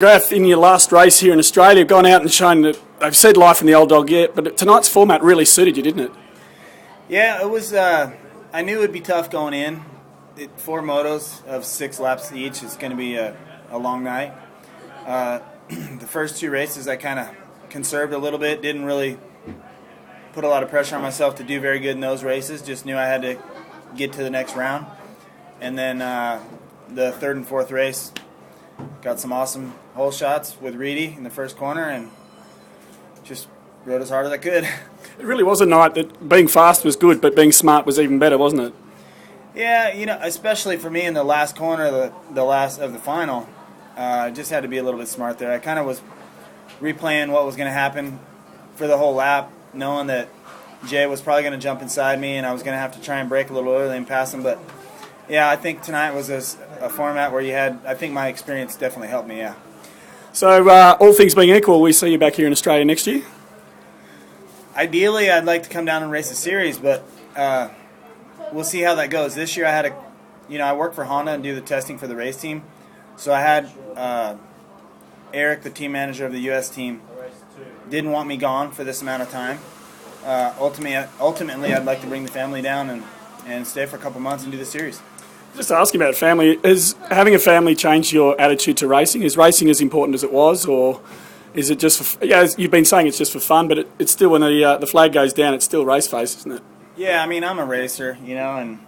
McGrath, in your last race here in Australia, gone out and shown that they've said life in the old dog yet, but tonight's format really suited you, didn't it? Yeah, it was. I knew it would be tough going in. 4 motos of 6 laps each. It's going to be a long night. The first 2 races I kind of conserved a little bit. Didn't really put a lot of pressure on myself to do very good in those races. Just knew I had to get to the next round. And then the 3rd and 4th race, got some awesome hole shots with Reedy in the first corner and just rode as hard as I could. It really was a night that being fast was good, but being smart was even better, wasn't it? Yeah, especially for me in the last corner, the last of the final, just had to be a little bit smart there. I kind of was replaying what was going to happen for the whole lap, knowing that Jay was probably going to jump inside me and I was going to have to try and brake a little early and pass him. But yeah, I think tonight was a format where I think my experience definitely helped me, yeah. So all things being equal, we see you back here in Australia next year? Ideally, I'd like to come down and race a series, but we'll see how that goes. This year I work for Honda and do the testing for the race team. So I had Eric, the team manager of the U.S. team, didn't want me gone for this amount of time. Ultimately, I'd like to bring the family down and stay for a couple months and do the series. Just asking about family, has having a family changed your attitude to racing? Is racing as important as it was, or is it just for, you've been saying it's just for fun, but it's still, when the flag goes down, it's still race face, isn't it? Yeah, I mean, I'm a racer, and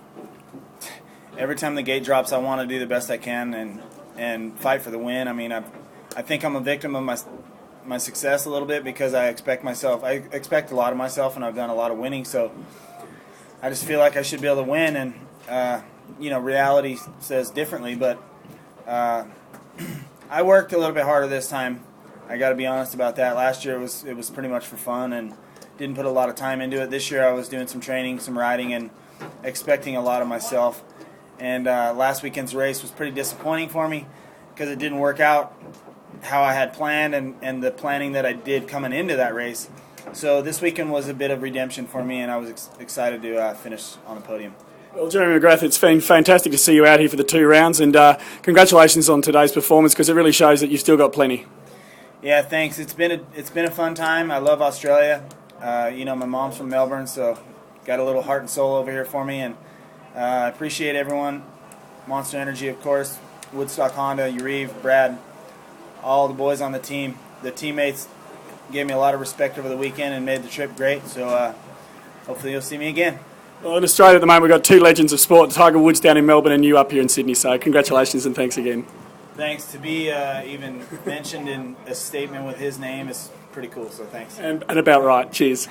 every time the gate drops, I want to do the best I can and fight for the win. I mean, I think I'm a victim of my success a little bit because I expect a lot of myself, and I've done a lot of winning, so I just feel like I should be able to win, and reality says differently, but I worked a little bit harder this time. I got to be honest about that. Last year it was pretty much for fun and didn't put a lot of time into it. This year I was doing some training, some riding, and expecting a lot of myself. And last weekend's race was pretty disappointing for me because it didn't work out how I had planned and the planning that I did coming into that race. So this weekend was a bit of redemption for me, and I was excited to finish on the podium. Well, Jeremy McGrath, it's been fantastic to see you out here for the 2 rounds, and congratulations on today's performance because it really shows that you've still got plenty. Yeah, thanks. It's been a fun time. I love Australia. My mom's from Melbourne, so got a little heart and soul over here for me, and I appreciate everyone. Monster Energy, of course, Woodstock Honda, Yariv, Brad, all the boys on the team. The teammates gave me a lot of respect over the weekend and made the trip great, so hopefully you'll see me again. Well, in Australia at the moment, we've got 2 legends of sport, Tiger Woods down in Melbourne and you up here in Sydney, so congratulations and thanks again. Thanks. To be even mentioned in a statement with his name is pretty cool, so thanks. And about right. Cheers.